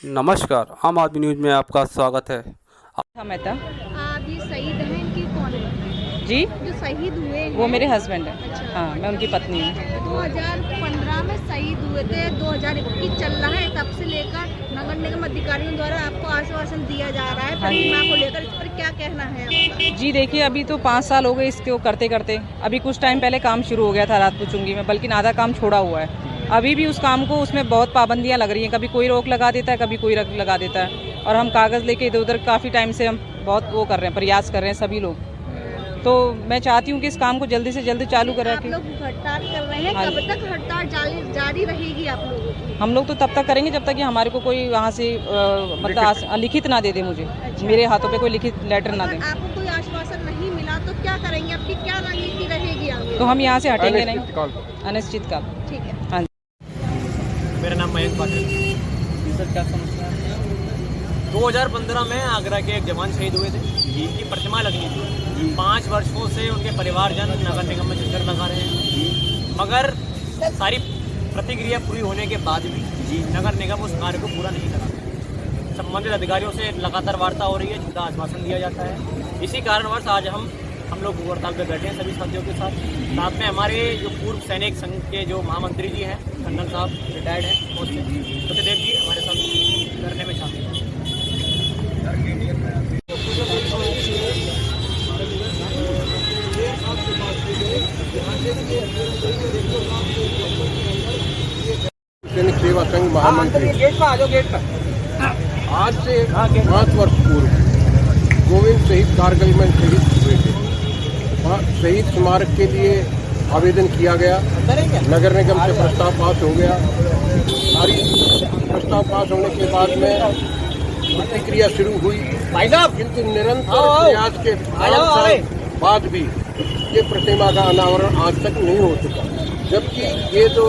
नमस्कार, आम आदमी न्यूज़ में आपका स्वागत है। मेहता आप ये शहीद हैं कि कौन है? जी, जो शहीद हुए हैं वो मेरे हस्बैंड है। अच्छा। हाँ, मैं उनकी पत्नी हूँ। 2015 में शहीद हुए थे, 2021 चल रहा है, तब से लेकर नगर निगम अधिकारियों द्वारा आपको आश्वासन दिया जा रहा है प्रतिमा को लेकर, इस पर क्या कहना है आपका? जी देखिए, अभी तो 5 साल हो गए इसको करते करते। अभी कुछ टाइम पहले काम शुरू हो गया था राजपूत चुंगी में, बल्कि आधा काम छोड़ा हुआ है। अभी भी उस काम को, उसमें बहुत पाबंदियां लग रही हैं। कभी कोई रोक लगा देता है, कभी कोई रोक लगा देता है, और हम कागज़ लेके इधर उधर काफ़ी टाइम से हम बहुत वो कर रहे हैं, प्रयास कर रहे हैं सभी लोग। तो मैं चाहती हूँ कि इस काम को जल्दी से जल्दी चालू करें। आप लोग हड़ताल कर रहे हैं, कब तक हड़ताल जारी रहेगी आप लोगों की? हम लोग तो तब तक करेंगे जब तक कि हमारे को कोई वहाँ से मतलब लिखित ना दे दे मुझे। अच्छा। मेरे हाथों पे कोई लिखित लेटर ना दे। आपको कोई आश्वासन नहीं मिला तो क्या करेंगे? आपकी क्या रणनीति रहेगी आगे? तो हम यहाँ से हटेंगे नहीं, अनिश्चितकाल। ठीक है। हाँ। मेरा नाम मयंक पाटिल। सर क्या समस्या है? 2015 में आगरा के एक जवान शहीद हुए थे, जिनकी प्रतिमा लगनी थी। 5 वर्षों से उनके परिवारजन नगर निगम में चक्कर लगा रहे हैं, मगर सारी प्रतिक्रिया पूरी होने के बाद भी नगर निगम उस कार्य को पूरा नहीं करा। संबंधित अधिकारियों से लगातार वार्ता हो रही है, झूठा आश्वासन दिया जाता है। इसी कारणवश आज हम लोग हड़ताल पर बैठे हैं सभी साथियों के साथ में हमारे जो पूर्व सैनिक संघ के जो महामंत्री जी हैं, खन्ना साहब रिटायर्ड हैं, और सत्यदेव जी हमारे साथ करने में शामिल हैं। सैनिक सेवा संघ महामंत्री आज से 5 वर्ष पूर्व गोविंद शहीद कारगिल में शहीद हुए थे। शहीद स्मारक के लिए आवेदन किया गया, नगर निगम से प्रस्ताव पास हो गया। सारी प्रस्ताव पास होने के बाद में प्रतिक्रिया शुरू हुई, किंतु निरंतर प्रयास के 5 साल बाद भी ये प्रतिमा का अनावरण आज तक नहीं हो चुका। जबकि ये जो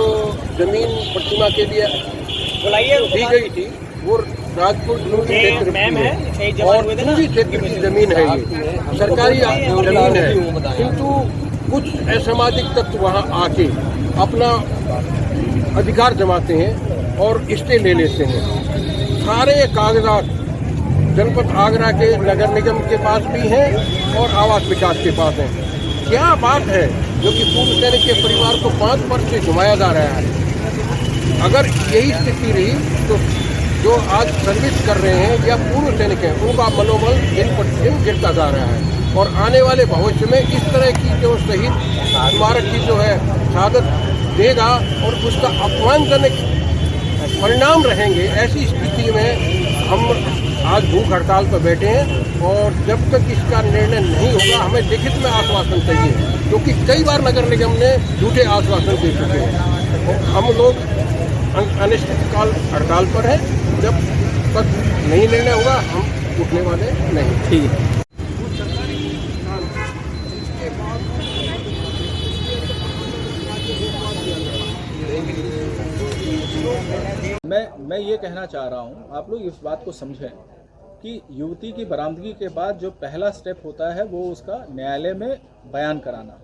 जमीन प्रतिमा के लिए दी गई थी वो राजपूत क्षेत्र की और पूरी क्षेत्र की जमीन है, ये सरकारी जमीन है। किंतु कुछ असामाजिक तत्व वहाँ आके अपना अधिकार जमाते हैं और स्टे ले लेते हैं। सारे कागजात जनपद आगरा के नगर निगम के पास भी हैं और आवास विकास के पास हैं। क्या बात है जो कि पूर्व सैनिक के परिवार को 5 वर्ष से घुमाया जा रहा है। अगर यही स्थिति रही तो जो आज सर्विस कर रहे हैं या पूर्व सैनिक हैं, उनका मनोबल दिन प्रतिदिन गिरता जा रहा है। और आने वाले भविष्य में इस तरह की जो शहीद स्मारक की जो है शहादत देगा और उसका अपमानजनक परिणाम रहेंगे। ऐसी स्थिति में हम आज भूख हड़ताल पर बैठे हैं और जब तक इसका निर्णय नहीं होगा हमें लिखित में आश्वासन चाहिए, क्योंकि कई बार नगर निगम ने झूठे आश्वासन दे चुके हैं। और हम लोग अनिश्चितकाल हड़ताल पर हैं, जब तक नहीं निर्णय होगा हम उठने वाले नहीं। ठीक है। मैं ये कहना चाह रहा हूँ, आप लोग इस बात को समझें कि युवती की बरामदगी के बाद जो पहला स्टेप होता है वो उसका न्यायालय में बयान कराना।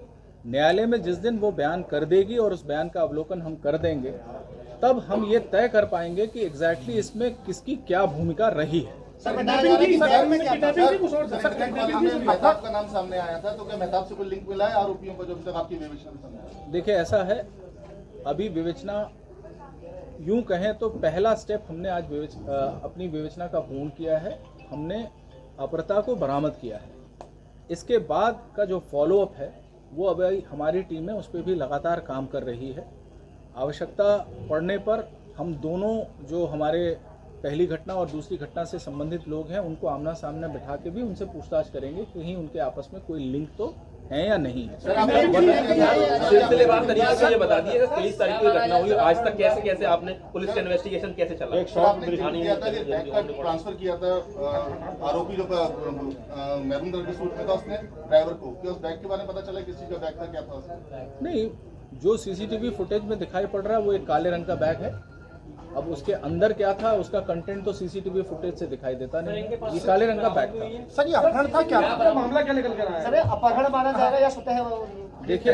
न्यायालय में जिस दिन वो बयान कर देगी और उस बयान का अवलोकन हम कर देंगे, तब हम ये तय कर पाएंगे कि एग्जैक्टली इसमें किसकी क्या भूमिका रही है। मेहताब का नाम सामने आया था, तो क्या मेहताब से कोई लिंक मिला है आरोपियों को जो अभी तक आपकी विवेचना में सामने आया? देखिए, ऐसा है, अभी विवेचना यूं कहें तो पहला स्टेप हमने आज अपनी विवेचना का पूर्ण किया है। हमने अपहृता को बरामद किया है। इसके बाद का जो फॉलोअप है वो अभी हमारी टीम है, उस पर भी लगातार काम कर रही है। आवश्यकता पड़ने पर हम दोनों जो हमारे पहली घटना और दूसरी घटना से संबंधित लोग हैं उनको आमना सामने बैठा के भी उनसे पूछताछ करेंगे कि कहीं उनके आपस में कोई लिंक तो है या नहीं है। सिलसिलेवार तरीके से ये बता दिए 23 तारीख को घटना हुई, आज तक कैसे कैसे आपने पुलिस का इन्वेस्टिगेशन कैसे चला? एक शॉट किया था, बैग का ट्रांसफर किया था आरोपी जो मैरून कलर के सूट में था उसने ड्राइवर को, कि उस बैग के बारे में पता चला किसी का बैग था, क्या था उसमें? नहीं, जो सीसीटीवी फुटेज में दिखाई पड़ रहा है वो एक काले रंग का बैग है। अब उसके अंदर क्या था उसका कंटेंट तो सीसीटीवी फुटेज से दिखाई देता नहीं। ये काले रंग का बैग था। सर ये अपहरण था, क्या मामला क्या निकल कर आया? सर अपहरण माना जाएगा या स्वतः देखिए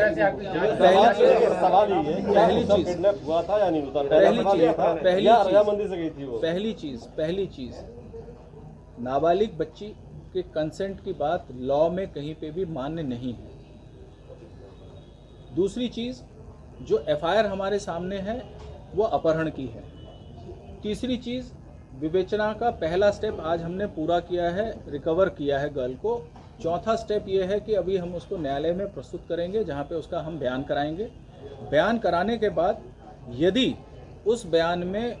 पहली चीज नाबालिग बच्ची के कंसेंट की बात लॉ में कहीं पे भी मान्य नहीं है। दूसरी चीज जो एफआईआर हमारे सामने है वो अपहरण की है। तीसरी चीज विवेचना का पहला स्टेप आज हमने पूरा किया है, रिकवर किया है गर्ल को। चौथा स्टेप ये है कि अभी हम उसको न्यायालय में प्रस्तुत करेंगे जहां पे उसका हम बयान कराएंगे। बयान कराने के बाद यदि उस बयान में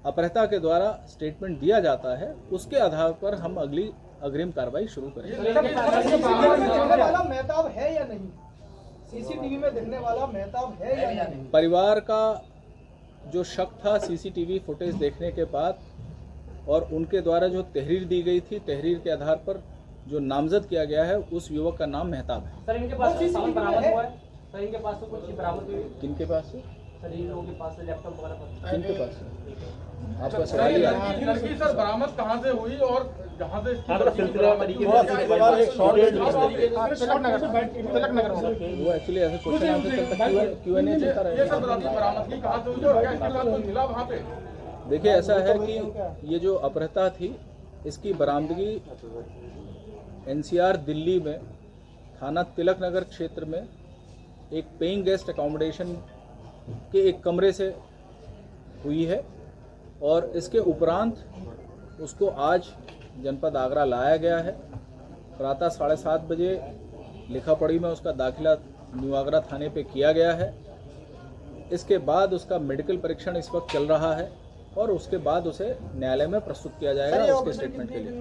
अपहृता के द्वारा स्टेटमेंट दिया जाता है उसके आधार पर हम अगली अग्रिम कार्रवाई शुरू करेंगे। मेहताब है या नहीं? सीसीटीवी में दिखने वाला मेहताब है या नहीं? परिवार का जो शक था सीसीटीवी फुटेज देखने के बाद और उनके द्वारा जो तहरीर दी गई थी, तहरीर के आधार पर जो नामजद किया गया है उस युवक का नाम मेहताब है। सर इनके पास से सामान बरामद हुआ है? सर इनके पास से कुछ बरामद हुई? किनके पास से? सर इन लोगों के पास से लैपटॉप वगैरह किनके पास से? आपका सवाल ही है। लड़की सर बरामद कहाँ से हुई और जहाँ से सिलसिला तरीके वो एक्चुअली ऐसे क्वेश्चन आंसर चलता Q&A चलता रहेगा। बरामदगी कहाँ से हुई और क्या इसके बाद कोई मिला वहाँ पे? देखिए ऐसा है कि ये जो अपहृता थी इसकी बरामदगी NCR दिल्ली में थाना तिलक नगर क्षेत्र में एक पेइंग गेस्ट अकोमोडेशन के एक कमरे से हुई है और इसके उपरांत उसको आज जनपद आगरा लाया गया है। प्रातः 7:30 बजे लिखापड़ी में उसका दाखिला न्यू आगरा थाने पे किया गया है। इसके बाद उसका मेडिकल परीक्षण इस वक्त चल रहा है और उसके बाद उसे न्यायालय में प्रस्तुत किया जाएगा उसके स्टेटमेंट के लिए।